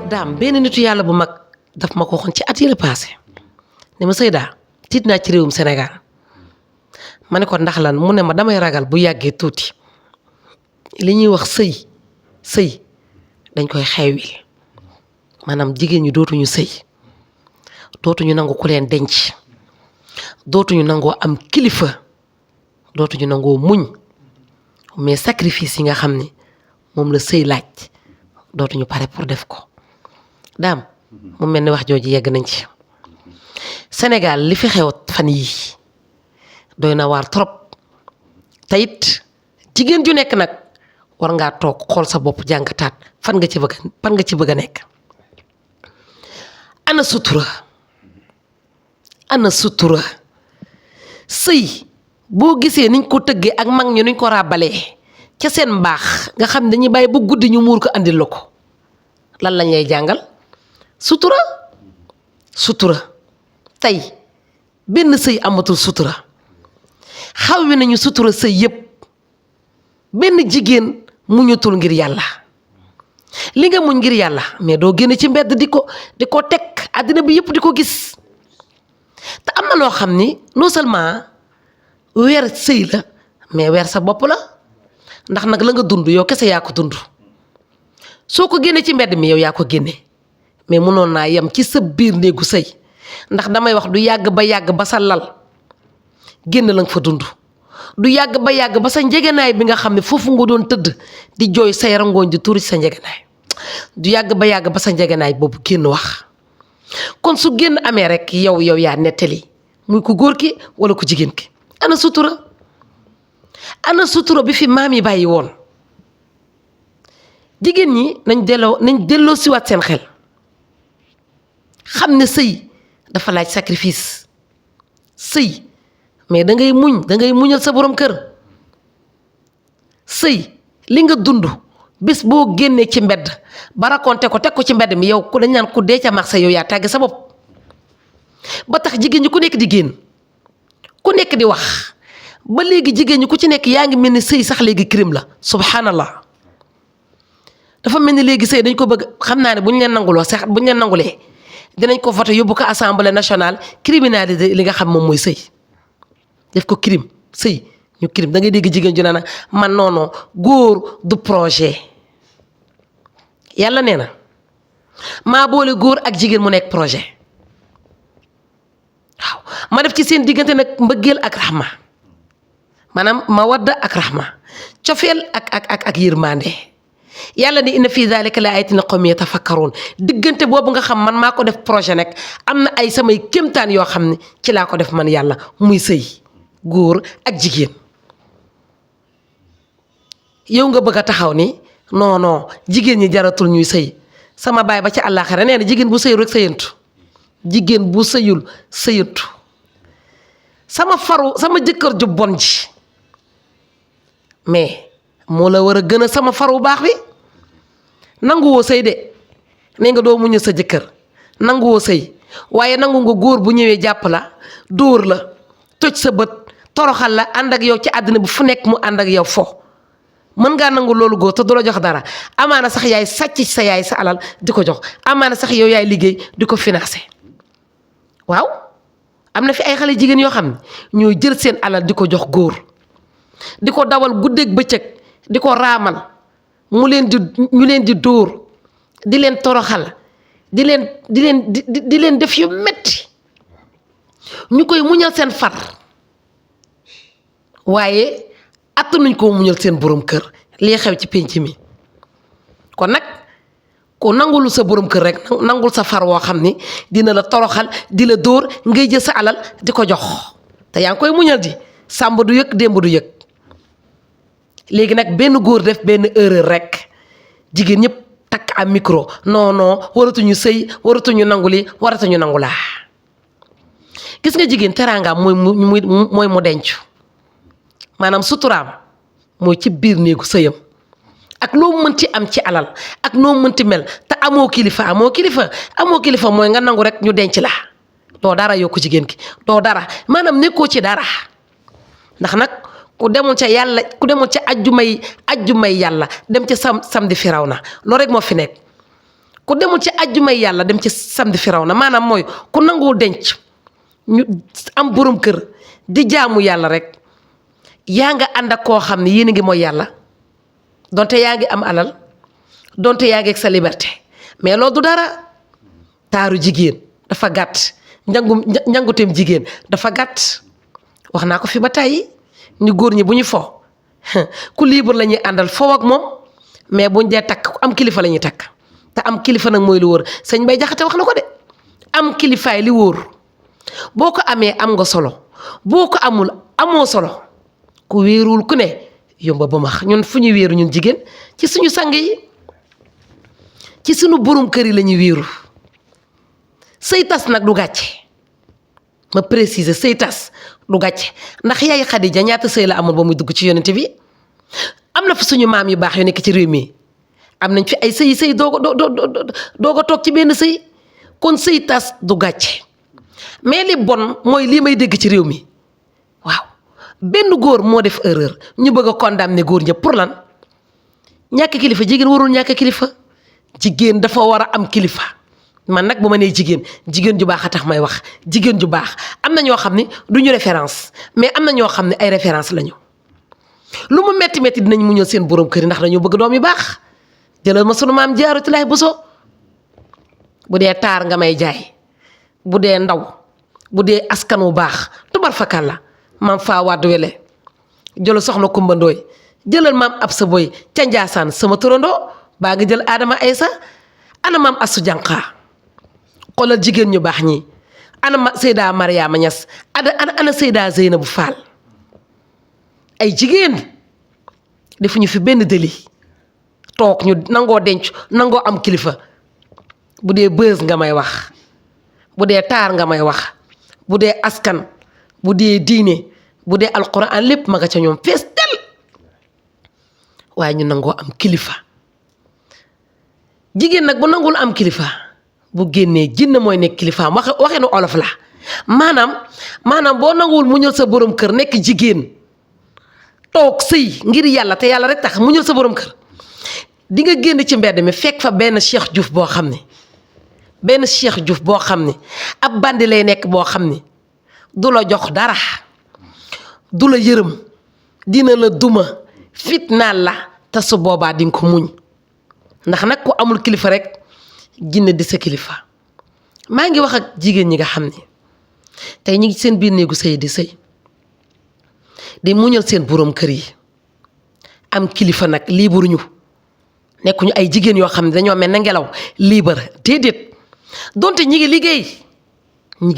daam benn nitu yàlla bu mag daf ma ko waxoon ci at yële passé ne ma Seyda tiit naa ci réewum Sénégal ma ne ko ndax lan mu ne ma damay ragal bu yàggee tuuti li ñuy wax sëy dañ koy xeewil maanaam jigéen ñi dootuñu sëy dootuñu nangu ku leen denc dootuñu nangoo am kilifa dootuñu nangoo muñ mais sacrifice yi nga xam ne moom la sëy laaj dootuñu pare pour def ko daam mu mel ni wax jooju yegg nañ ci Sénégal li fi xew fan yii doy na waar trop te it jigéen ju nekk nag war ngaa toog xool sa bopp jàngataat fan nga ci bëgg a nekk. ana sutura sëy boo gisee niñ ko tëggee ak mag ñu niñ ko ràbbalee ca seen mbaax nga xam ne dañuy bàyyi ba guddi ñu muur ko andil la ko lan lañ lay jàngal sutura tey benn sëy amatul sutura xaw wi nañu sutura sëy yépp benn jigéen muñutul ngir yàlla li nga muñ ngir yàlla mais doo génn ci mbedd di ko teg àddina bi yépp di ko gis te am na loo xam ni non seulement weer sëy la mais weer sa bopp la ndax nag la nga dund yow kese yaa ko dund soo ko génnee ci mbedd mi yow yaa ko génne mais mënoon naa yem ci sa biir néegu sëy ndax damay wax du yàgg ba sa lal génn la nga fa dund du yàgg ba sa njegenaay bi nga xam ne foofu nga doon tëdd di jooy say rangooñ di tuuri ci sa njegenaay du yàgg ba sa njegenaay boobu génn wax kon su génn amee rek yow yaa nettali muy ku góor ki wala ku jigéen ki ana sutura bi fi maam yi bàyyi woon jigéen ñi nañ delloo siwaat seen xel xam ne sëy dafa laaj sacrifice sëy mais da ngay muñal sa borom kër sëy li nga dund bés boo génnee ci mbedd ba raconté ko teg ko ci mbedd mi yow ku dañ naan ku dee ca marché yow yaa tàgge sa bopp ba tax jigéen ñi ku nekk di génn ku nekk di wax ba léegi jigéen ñi ku ci nekk yaa ngi mel ni sëy sax léegi crime la subhanallah dafa mel ni léegi sëy dañ ko bëgg xam naa ne bu ñu leen nangulee dinañ ko voté yóbbu ko assemblée nationale criminalisé li nga xam moom mooy sëy def ko crime sëy ñu crime da ngay dégg jigéen ju naan man noono góor du projet yàlla nee na maa boole góor ak jigéen mu nekk projet waaw ma def ci seen diggante nag mbëggeel ak raxma maanaam mawadda ak raxma cofeel ak yërmande yàlla ni inna fii zalika la ayatin qawmin yatafakkarun diggante boobu nga xam man maa ko def projet nag am na ay samay kéemtaan yoo xam ne ci laa ko def man yàlla muy sëy góor ak jigéen yow nga bëgg a taxaw ni non jigéen ñi jaratul ñuy sëy sama baay ba ci àllaaxira nee na jigéen bu sëyul rek sëyantu jigéen bu sëyul sëyantu sama jëkkër ju bon ji mais moo la war a gën a sama faru baax bi nanguwoo sëy de nee nga doo muñal sa jëkkër nanguwoo sëy waaye nangu nga góor bu ñëwee jàpp la dóor la toj sa bët toroxal la ànd ak yow ci àddina bi fu nekk mu ànd ak yow fo mën ngaa nangu loolu góor te du la jox dara amaana sax yaay sàcc sa yaay sa alal di ko jox amaana sax yow yaay liggéey di ko financé waaw am na fi ay xale jigéen yoo xam ne ñooy jël seen alal di ko jox góor di ko dawal guddeeg bëccëg di ko raamal ñu leen di dóor di leen toroxal di leen def yu metti ñu koy muñal seen far waaye attanuñ koo muñal seen borom kër lii xew ci pénc mi kon nag ko nangul sa borom kër rek nangul sa far woo xam ni dina la toroxal di la dóor ngay jël sa alal di ko jox te yaa ngi koy muñal di sàmba du yëg démb du yëg léegi nag benn góor def benn erreur rek jigéen ñëpp takk am micro non waratuñu sëy waratuñu nangu li waratuñu nangu laa gis nga jigéen teraangaam mooy mu denc maanaam suturaam mooy ci biir néegu sëyam ak loo mënti am ci alal ak noo mënti mel te amoo kilifa mooy nga nangu rek ñu denc la doo dara yokku jigéen ki doo dara maanaam nekkoo ci dara ndax nag ku demoon ca ajjumay yàlla dem ca samedi Firawna loolu rek moo fi nekk ku demul ci àjjumay yàlla dem ci samedi Firawna maanaam mooy ku nanguwul denc ñu am borom kër di jaamu yàlla rek yaa nga ànd ak koo xam ne yéen a ngi mooy yàlla donte yaa ngi am alal donte yaa ngi ak sa liberté mais loolu du dara. taaru jigéen dafa gàtt njanguteem jigéen dafa gàtt wax naa ko fi ba tàyyi ni góor ñi bu ñu fo ku libre la ñuy àndal foo ak moom mais buñ dee takk ku am kilifa la ñuy takk te am kilifa nag mooy lu wóor sëñ Bay Jaxate wax na ko de am kilifaay li wóor boo ko amee am nga solo boo ko amul amoo solo ku wéerul ku ne yomba ba max ñun fu ñu wéeru ñun jigéen ci suñu sang yi ci suñu borom kër yi la ñuy wéeru sëy tas nag du gàcce ma préciser sëy tas du gàcce ndax yaay Xadija ñaata sëy la amoon ba muy dugg ci yonent bi am na fi suñu maam yu baax yu nekk ci réew mi am nañ fi ay sëy doog a toog ci benn sëy kon sëy tas du gàcce mais li bon mooy lii may dégg ci réew mi waaw benn góor moo def erreur ñu bëgg a condamner góor ñëpp pour lan ñàkk kilifa jigéen warul ñàkk kilifa jigéen dafa war a am kilifa man nag bu ma nee jigéen ju baax a tax may wax jigéen ju baax am na ñoo xam ne du ñu référence mais am na ñoo xam ne ay référence lañu lu mu metti metti dinañ muñal seen borom kër yi ndax dañoo bëgg doom yu baax jëlal ma sunu maam Jaaratulaay Buso bu dee taar nga may jaay bu dee ndaw bu dee askan wu baax tubar fakal la maam faa wadd wele jëlal soxna Kumba Ndooy jëlal maam Absa Boy ca Njaasaan sama turandoo baa nga jël Adama Aysa ana maam Asu Jànqa xoolal jigéen ñu baax ñi ana Seyda Mariama Ñas ana Seyda Zeynabu Faal ay jigéen defuñu fi benn délit toog ñu nangoo denc nangoo am kilifa bu dee bës nga may wax bu dee taar nga may wax bu dee askan bu dee diine bu dee alquran lépp ma nga ca ñoom fees tel waaye ñu nangoo am kilifa jigéen nag bu nangul am kilifa bu génnee jinn mooy nekk kilifaam waxe nu olof la maanaam boo nanguwul muñal sa borom kër nekk jigéen toog sëy ngir yàlla te yàlla rek tax muñal sa borom kër di nga génn ci mbedd mi fekk fa benn Cheikh Diouf boo xam ne ab bandi lay nekk boo xam ne du la jox dara du la yërëm dina la duma fitnaal la te su boobaa di nga ko muñ ndax nag ku amul kilifa rek jinne di sa kilifa maa ngi wax ak jigéen ñi nga xam ne tey ñu ngi seen biir néegu sëy di muñal seen borom kër yi am kilifa nag liibaruñu nekkuñu ay jigéen yoo xam ne dañoo mel na ngelaw liibar déedéet donte ñi ngi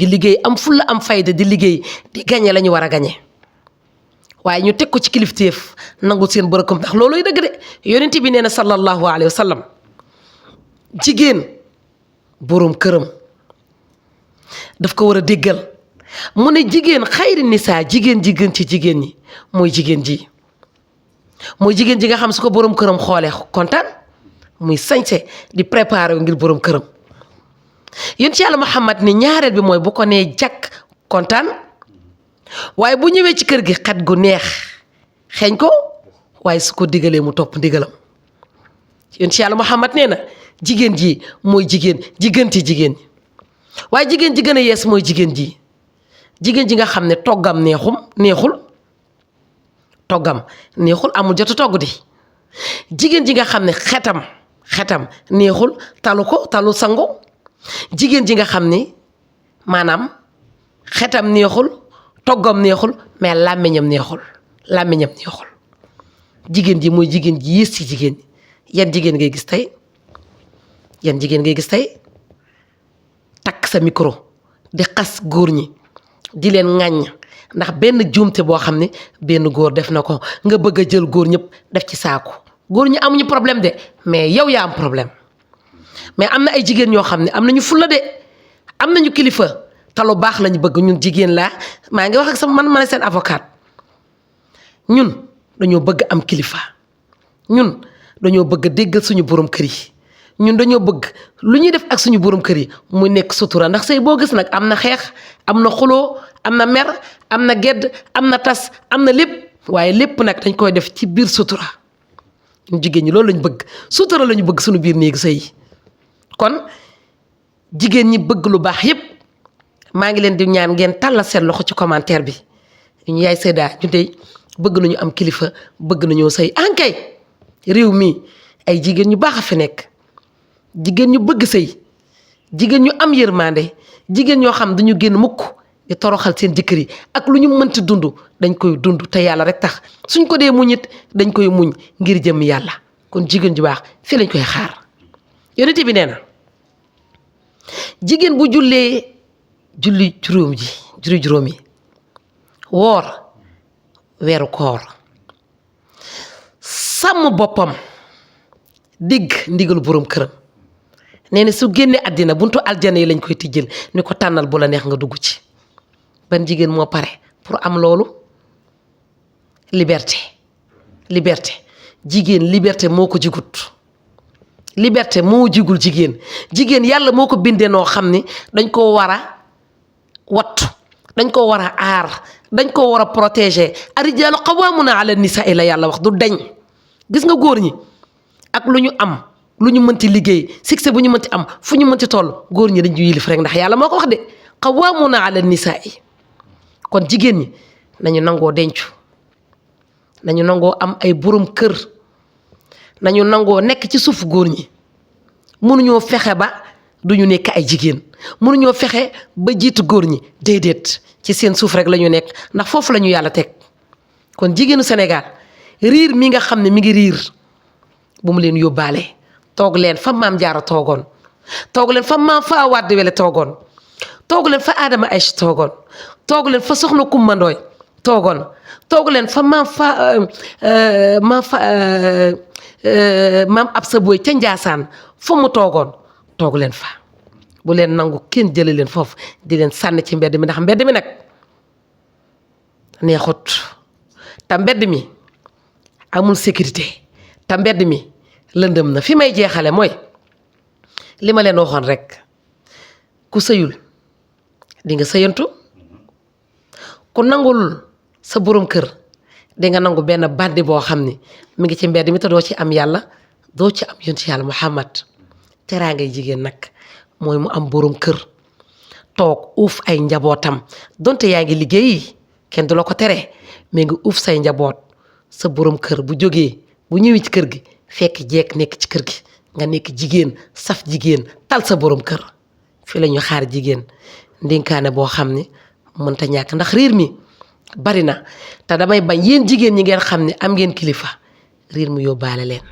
liggéey am fulla am fayda di liggéey di gañe la ñu war a gañe waaye ñu teg ko ci kilifteef nangul seen bërëkam ndax looluy dëgg de yonent bi nee na sallallahu alayhi wa sallam jigéen boroom këram daf ko war a déggal mu ne jigéen xayri nisaa jigéen ji gën ci jigéen ñi mooy jigéen ji nga xam su ko boroom këram xoolee kontaan muy sañse di préparer ngir boroom këram yéen ci yàlla Muhammad ni ñaareel bi mooy bu ko nee jàkk kontaan waaye bu ñëwee ci kër gi xet gu neex xeeñ ko waaye su ko digalee mu topp ndigalam yéen ci yàlla Muhammad nee na jigéen ji mooy jigéen ji gën ci jigéen ñi waaye jigéen ji gën a yees mooy jigéen ji nga xam ne toggam neexul amul jot a togg di jigéen ji nga xam ne xetam neexul talu sangu jigéen ji nga xam ne maanaam xetam neexul toggam neexul mais làmmiñam neexul jigéen ji mooy jigéen ji yées ci jigéen ñi yan jigéen ngay gis tey takk sa micro di xas góor ñi di leen ŋàññ ndax benn juumte boo xam ne benn góor def na ko nga bëgg a jël góor ñëpp def ci saaku góor ñi amuñu problème de mais yow yaa am problème mais am na ay jigéen ñoo xam ne am nañu fulla de am nañu kilifa te lu baax lañu bëgg ñun jigéen laa maa ngi wax ak sama man seen avocat ñun dañoo bëgg am kilifa ñun dañoo bëgg déggal suñu borom kër yi ñun dañoo bëgg lu ñuy def ak suñu borom kër yi mu nekk sutura ndax sëy boo gis nag am na xeex am na xuloo am na mer am na gedd am na tas am na lépp waaye lépp nag dañ koy def ci biir sutura ñun jigéen ñi loolu lañ bëgg sutura lañu bëgg suñu biir néegu sëy kon jigéen ñi bëgg lu baax yépp maa ngi leen di ñaan ngeen tàllal seen loxo ci commentaire bi ñu yaay Seyda ñu dey bëgg nañu am kilifa bëgg nañoo sëy ankay réew mi ay jigéen ñu baax a fi nekk jigéen ñu bëgg sëy jigéen ñu am yërmande jigéen ñoo xam dañu génn mukk di toroxal seen jëkkër yi ak lu ñu mënti dund dañ koy dund te yàlla rek tax suñ ko dee muñ it dañ koy muñ ngir jëm yàlla kon jigéen ju baax fii lañ koy xaar yonent bi nee na jigéen bu jullee julli juróom yi woor weeru koor sàmm boppam digg ndigal boroom këram nee na su génnee àddina buntu aljana yi lañ koy tijjel ni ko tànnal bu la neex nga dugg ci ban jigéen moo pare pour am loolu liberté jigéen liberté moo ko jigut liberté moo jigul jigéen yàlla moo ko bindee noo xam ni dañ ko war a wattu dañ ko war a aar dañ ko war a protéger ar-rijaalu qawwaamuuna ala nisaa la yàlla wax du dañ gis nga góor ñi ak lu ñu am lu ñu mënti liggéey succès bu ñu mënti am fu ñu mënti toll góor ñi dañ ñu yilif rek ndax yàlla moo ko wax de qawwaamuuna ala nisaa kon jigéen ñi nañu nangoo dencu nañu nangoo am ay borom kër nañu nangoo nekk ci suufu góor ñi mënuñoo fexe ba duñu nekk ay jigéen mënuñoo fexe ba jiitu góor ñi déedéet ci seen suuf rek la ñu nekk ndax foofu la ñu yàlla teg kon jigéenu Sénégal riir mi nga xam ne mi ngi riir bu mu leen yóbbaale toog leen fa maam Jaara toogoon toog leen fa maam Faa Wàdd Wele toogoon toog leen fa Adama Aysa toogoon toog leen fa Soxna Kumba Ndooy toogoon toog leen fa maam Absa Boy ca Njaasaan fa mu toogoon toog leen fa bu leen nangu kenn jële leen foofu di leen sànni ci mbedd mi ndax mbedd mi nag neexut te mbedd mi amul sécurité te mbedd mi lëndëm na fi may jeexale mooy li ma leen waxoon rek ku sëyul di nga sëyantu ku nangul sa borom kër di nga nangu benn bandi boo xam ni mi ngi ci mbedd mi te doo ci am yàlla doo ci am yonent yàlla Muhammad teraangay jigéen nag mooy mu am borom kër toog uuf ay njabootam donte yaa ngi liggéey kenn du la ko tere mais nga uuf say njaboot sa borom kër bu jógee bu ñëwee ci kër gi fekk jeeg nekk ci kër gi nga nekk jigéen saf jigéen tal sa borom kër fii la ñu xaar jigéen ndénkaane boo xam ni mënta ñàkk ndax riir mi bari na te damay bañ yéen jigéen ñi ngeen xam ne am ngeen kilifa riir mu yóbbaale leen